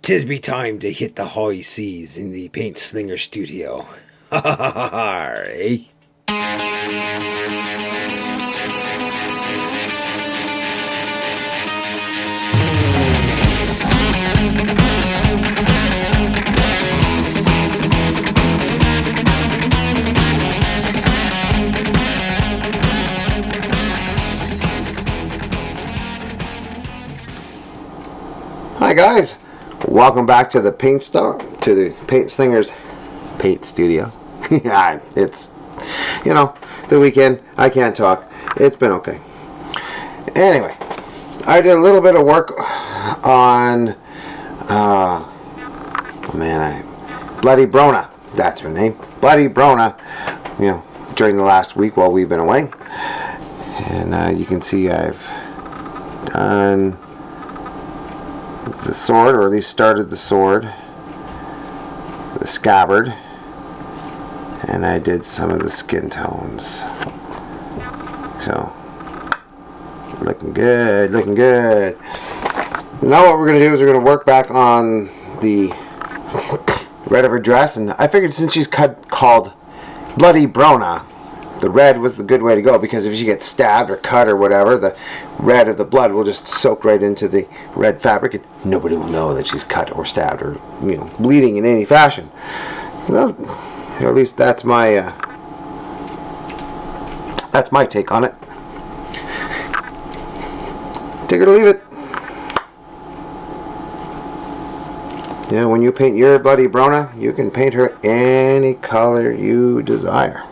'Tis be time to hit the high seas in the paint slinger studio. Ha ha ha ha ha, eh? Hi guys, welcome back to the Paint Slingers Paint Studio. Yeah, it's, the weekend. I can't talk. It's been okay. Anyway, I did a little bit of work on, Bloody Brona. That's her name. Bloody Brona, during the last week while we've been away. And you can see I've done the sword, or at least started the sword, the scabbard, and I did some of the skin tones. So, looking good, looking good. Now what we're going to do is we're going to work back on the red of her dress, and I figured since she's called Bloody Brona, the red was the good way to go, because if she gets stabbed or cut or whatever, the red of the blood will just soak right into the red fabric and nobody will know that she's cut or stabbed or bleeding in any fashion. Well, at least that's my take on it. Take it or leave it. When you paint your Bloody Brona, you can paint her any color you desire.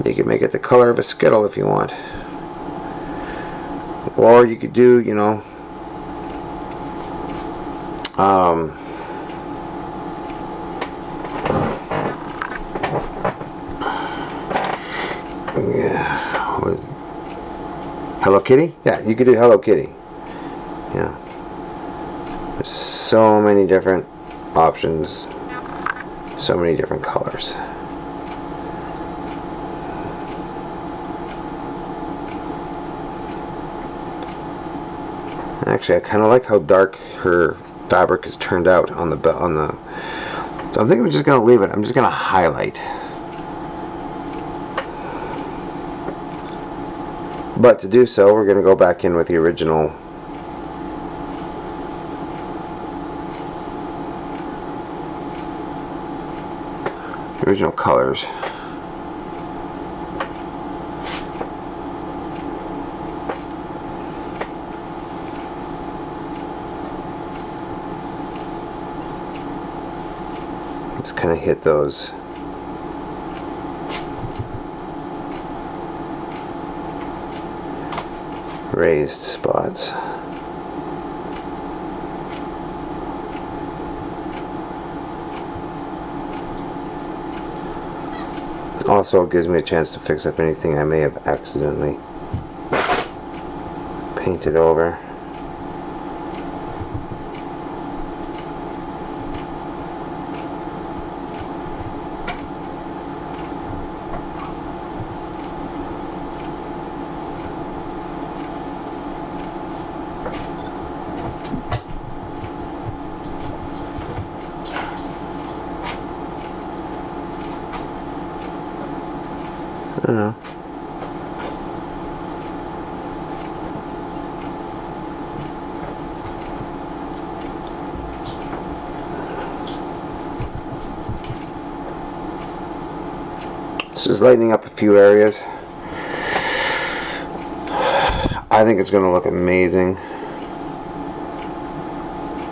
You can make it the color of a Skittle if you want. Or you could do, Hello Kitty? Yeah, you could do Hello Kitty. Yeah. There's so many different options, so many different colors. Actually, I kind of like how dark her fabric has turned out on the. So I'm thinking we're just going to leave it. I'm just going to highlight. But to do so, we're going to go back in with the original colors. Just kind of hit those raised spots. Also gives me a chance to fix up anything I may have accidentally painted over. I don't know. This is lightening up a few areas. I think it's going to look amazing.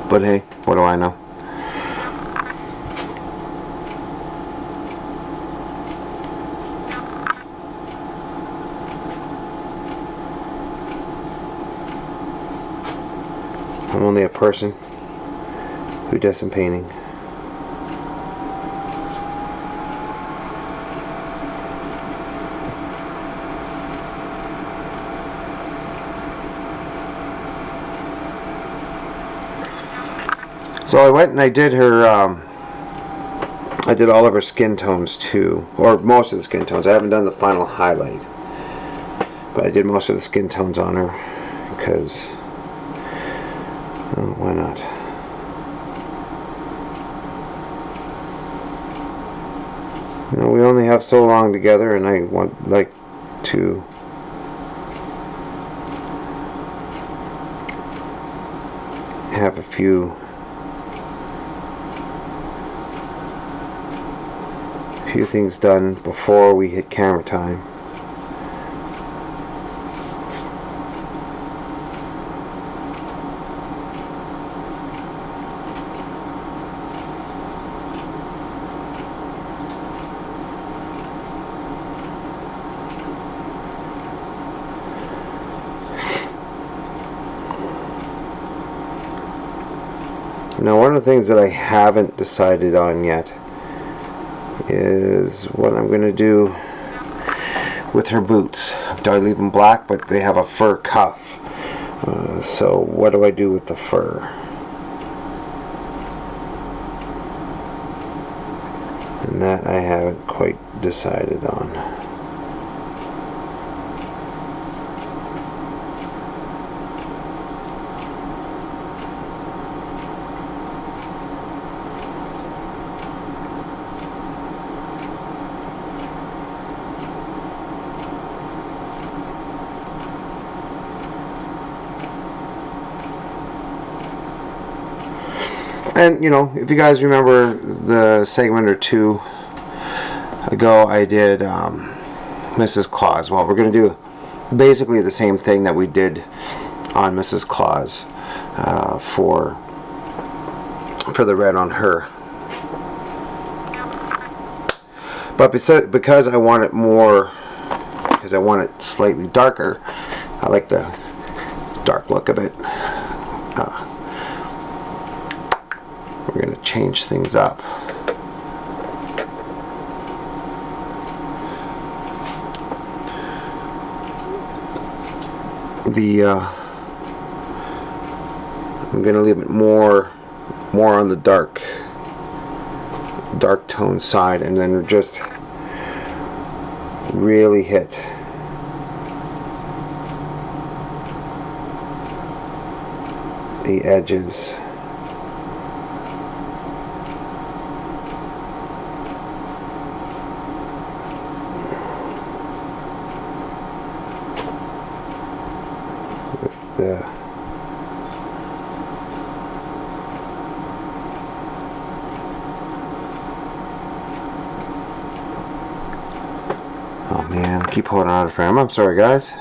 But hey, what do I know? I'm only a person who does some painting. So I went and I did her, I did all of her skin tones too, or most of the skin tones. I haven't done the final highlight. But I did most of the skin tones on her because, well, why not? You know, we only have so long together, and I like to have a few things done before we hit camera time. Now, one of the things that I haven't decided on yet is what I'm going to do with her boots. Do I leave them black, but they have a fur cuff? So what do I do with the fur? And that I haven't quite decided on. And, you know, if you guys remember the segment or two ago, I did Mrs. Claus. Well, we're going to do basically the same thing that we did on Mrs. Claus for the red on her. But because I want it more, because I want it slightly darker, I like the dark look of it. We're going to change things up. I'm going to leave it more on the dark tone side, and then just really hit the edges. With the oh man, I keep holding out of frame. I'm sorry, guys.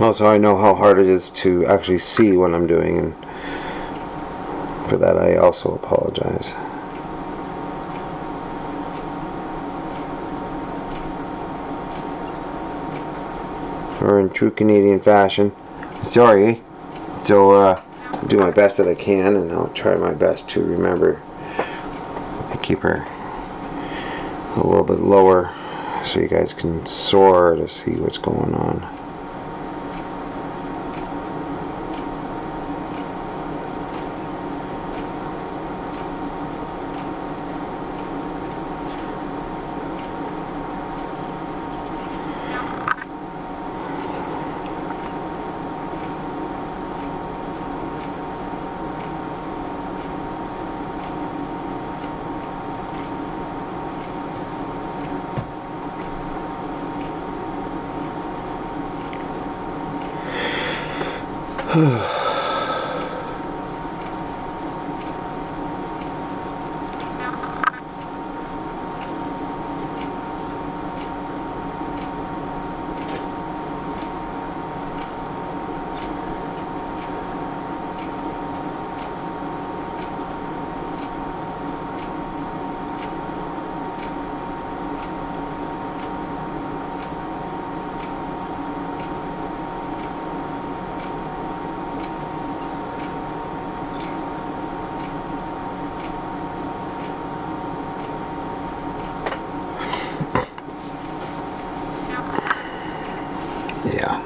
Also, I know how hard it is to actually see what I'm doing, and for that I also apologize. Or in true Canadian fashion, sorry. So I'll do my best that I can, and I'll try my best to remember to keep her a little bit lower so you guys can sort of see what's going on. Yeah.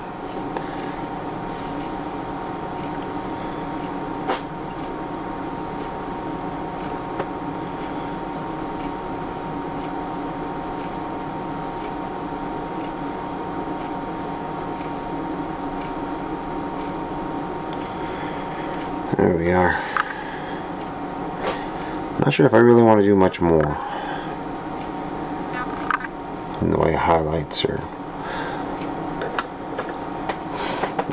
There we are. Not sure if I really want to do much more in the way of highlights, or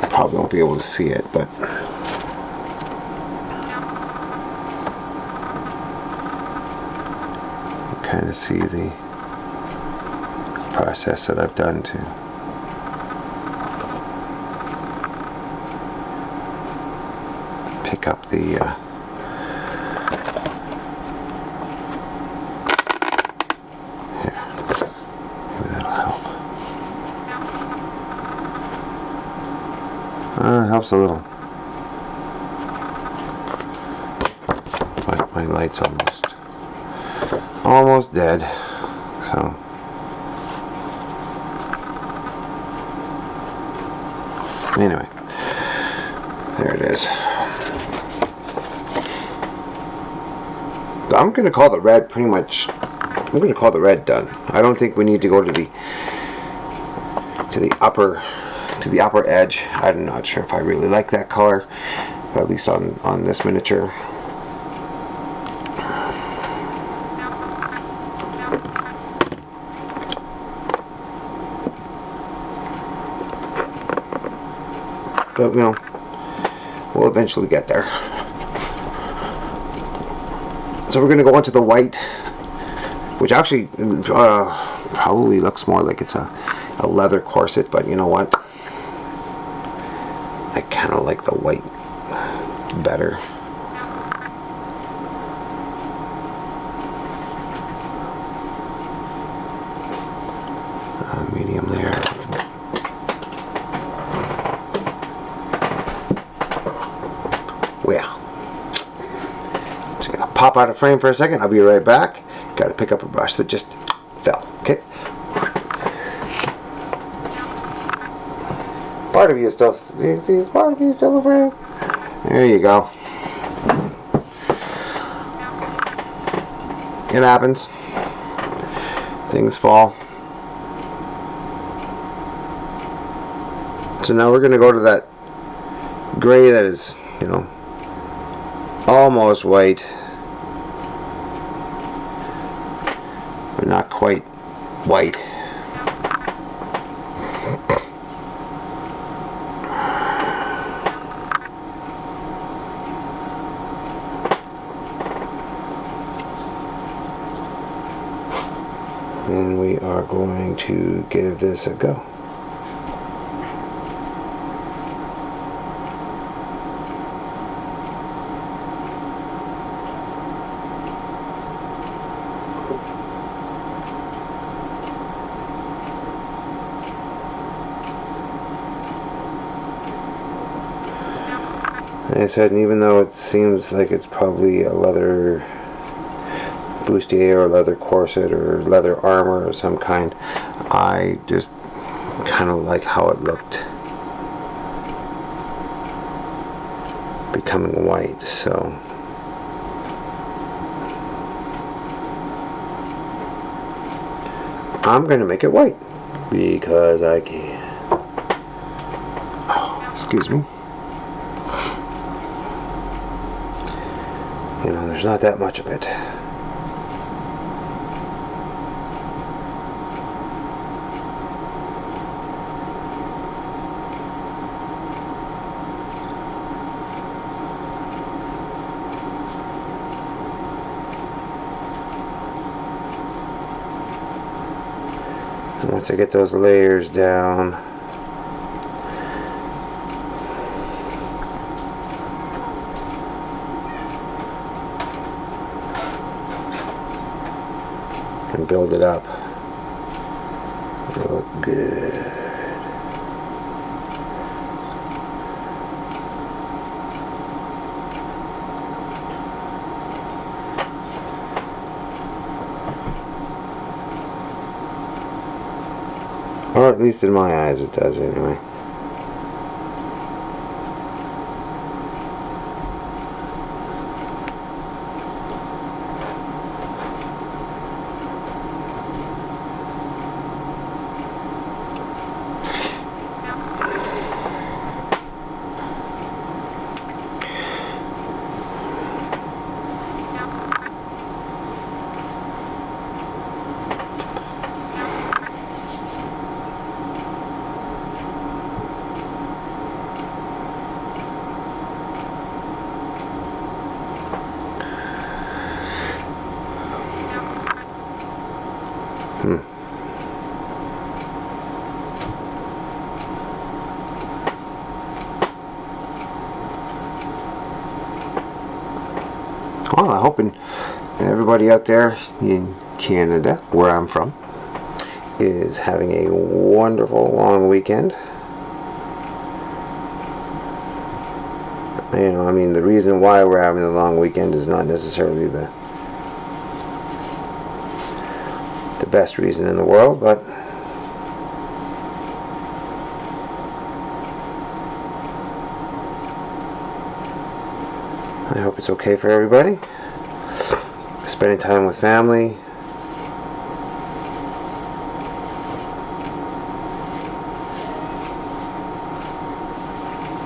you probably won't be able to see it, but you kind of see the process that I've done to pick up the here, maybe that'll help. It helps a little. My light's almost dead, so anyway, there it is. So I'm going to call the red pretty much. I'm going to call the red done. I don't think we need to go to the upper edge. I'm not sure if I really like that color, at least on this miniature. But you know, we'll eventually get there. So we're going to go into the white, which actually probably looks more like it's a leather corset, but you know what? I kind of like the white better. Medium there. Well, just gonna pop out of frame for a second. I'll be right back. Got to pick up a brush that just fell. Okay. Part of you is still. See, part of you is still around. There you go. It happens. Things fall. So now we're going to go to that gray that is, you know, almost white, but not quite white. And we are going to give this a go. Like I said, and even though it seems like it's probably a leather bustier or leather corset or leather armor of some kind, I just kind of like how it looked becoming white. So I'm going to make it white because I can. Oh, excuse me. You know, there's not that much of it. So once I get those layers down, and build it up, it'll look good. Or at least in my eyes it does anyway. hoping everybody out there in Canada, where I'm from, is having a wonderful long weekend. You know, I mean, the reason why we're having a long weekend is not necessarily the best reason in the world, but I hope it's okay for everybody. Spending time with family.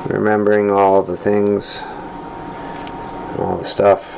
Remembering all the things, all the stuff.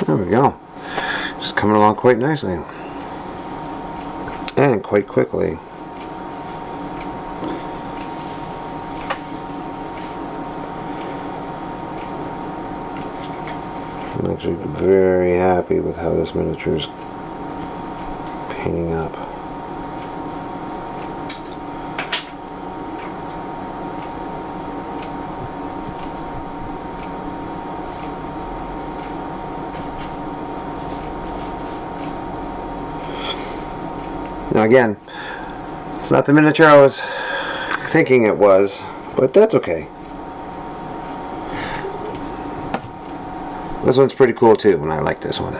There we go. Just coming along quite nicely. And quite quickly. I'm actually very happy with how this miniature is painting up. Now again, it's not the miniature I was thinking it was, but that's okay. This one's pretty cool too, and I like this one.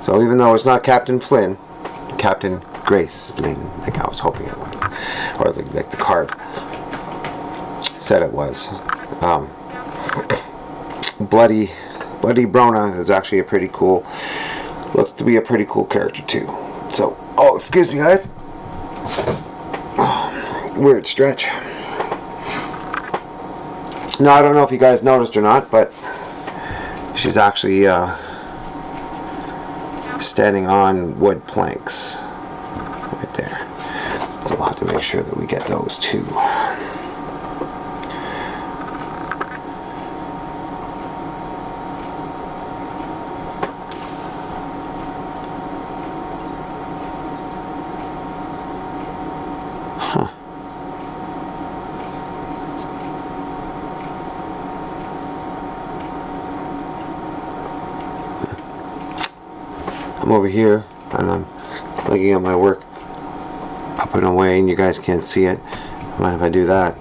So even though it's not Captain Flynn, Captain Grace Flynn, like I was hoping it was, or like the card said it was, Bloody Brona is actually a pretty cool, looks to be a pretty cool character too. So, oh, excuse me guys, weird stretch. Now I don't know if you guys noticed or not, but she's actually standing on wood planks right there. So we'll have to make sure that we get those too. I'm over here and I'm looking at my work up and away, and you guys can't see it. Mind if I do that?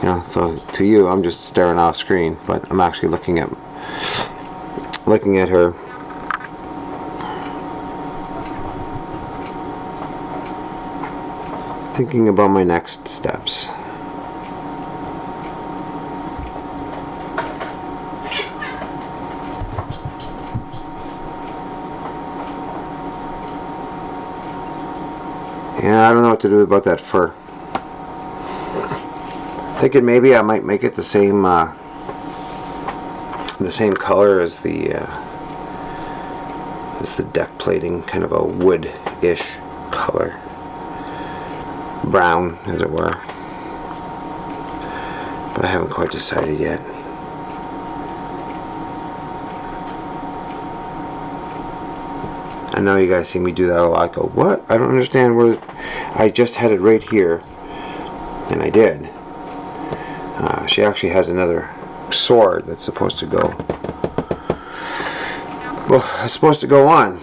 You know, so to you, I'm just staring off screen, but I'm actually looking at her. Thinking about my next steps. Yeah, I don't know what to do about that fur. Thinking maybe I might make it the same color as the deck plating, kind of a wood-ish color, brown as it were. But I haven't quite decided yet. I know you guys see me do that a lot. I go, what? I don't understand where I just had it right here. And I did. She actually has another sword that's supposed to go. Well, it's supposed to go on.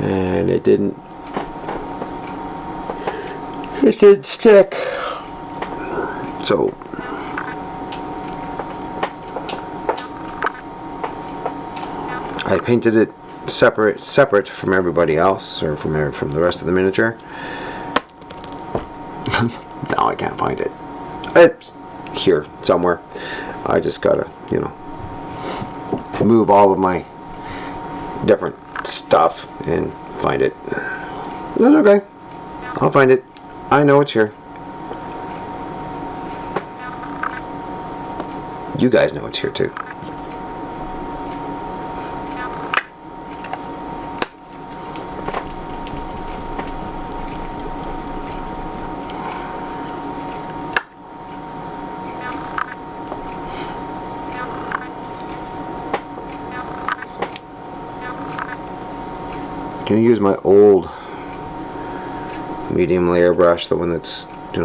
And it didn't. It didn't stick. So I painted it separate from everybody else, or from the rest of the miniature. Now I can't find it. It's here somewhere. I just gotta, move all of my different stuff and find it. That's okay. I'll find it. I know it's here. You guys know it's here too. I'm gonna use my old medium layer brush, the one that's, it's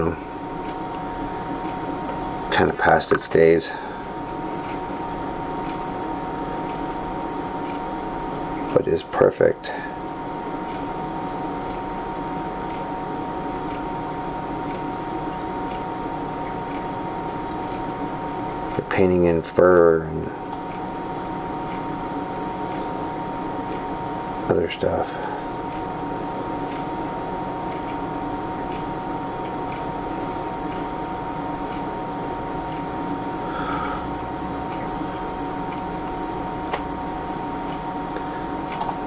kind of past its days. But is perfect. For painting in fur and other stuff.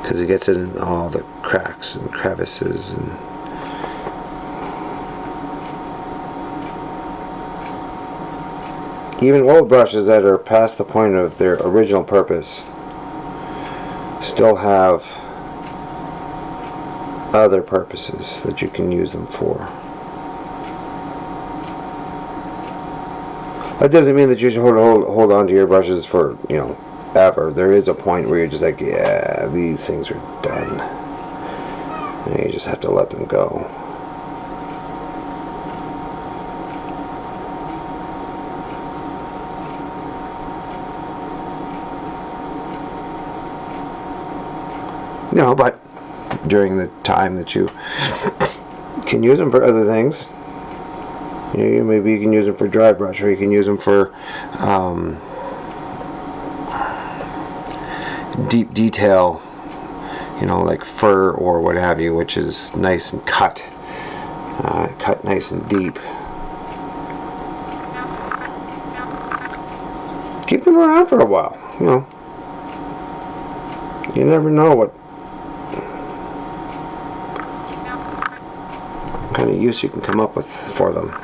Because it gets in all the cracks and crevices and even old brushes that are past the point of their original purpose still have other purposes that you can use them for. That doesn't mean that you should hold on to your brushes for, ever. There is a point where you're just like, yeah, these things are done. And you just have to let them go. But during the time that you can use them for other things, maybe you can use them for dry brush, or you can use them for deep detail, like fur or what have you, which is nice and cut nice and deep. Keep them around for a while, You never know what kind of use you can come up with for them.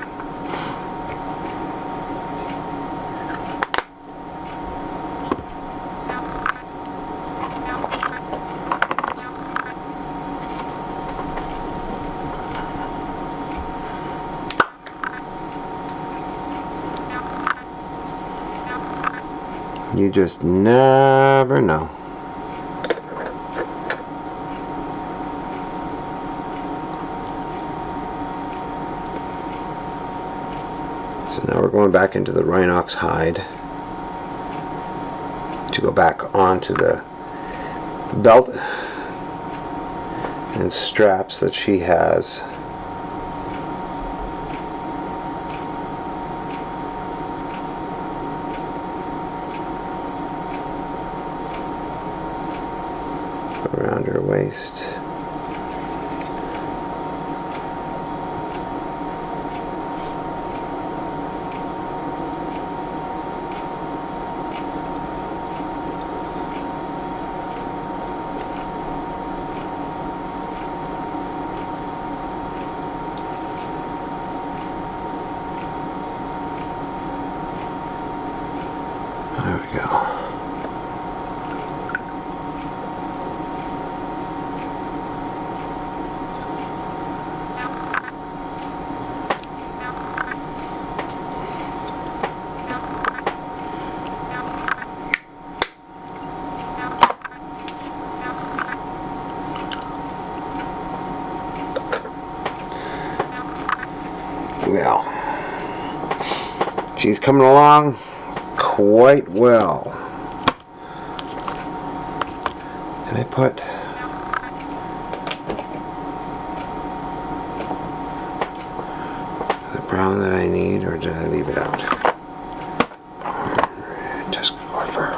You just never know. So now we're going back into the Rhinox hide to go back onto the belt and straps that she has. Around her waist. There we go. Well, she's coming along quite well. Can I put the brown that I need, or did I leave it out? Just go for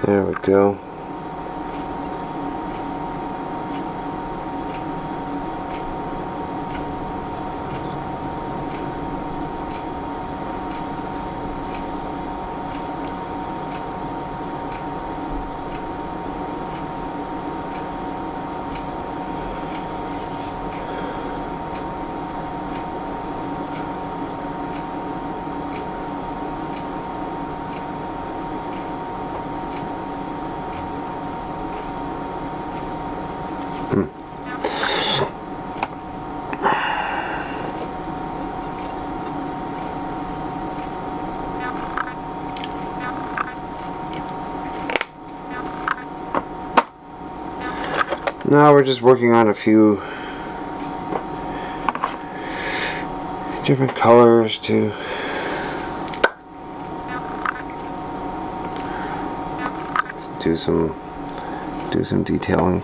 There we go. Now we're just working on a few different colors to do some detailing.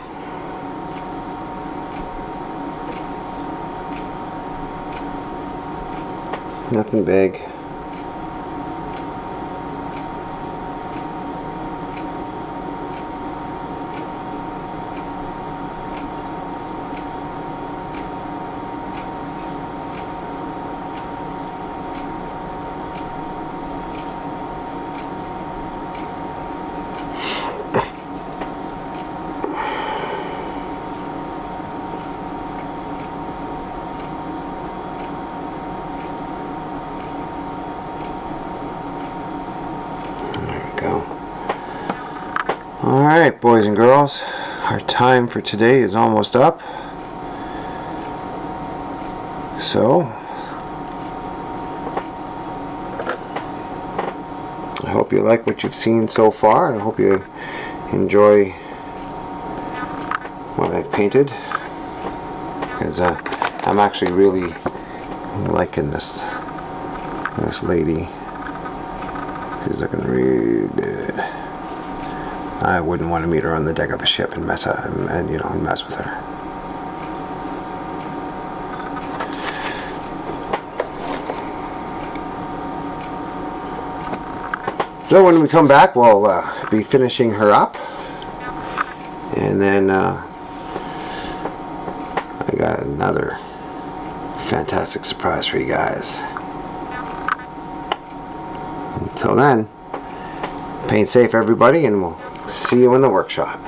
Nothing big. Alright, boys and girls, our time for today is almost up. So, I hope you like what you've seen so far. I hope you enjoy what I've painted, because I'm actually really liking this lady. She's looking really good. I wouldn't want to meet her on the deck of a ship and mess with her. So when we come back, we'll be finishing her up, and then I got another fantastic surprise for you guys. Until then, paint safe, everybody, and we'll see you in the workshop.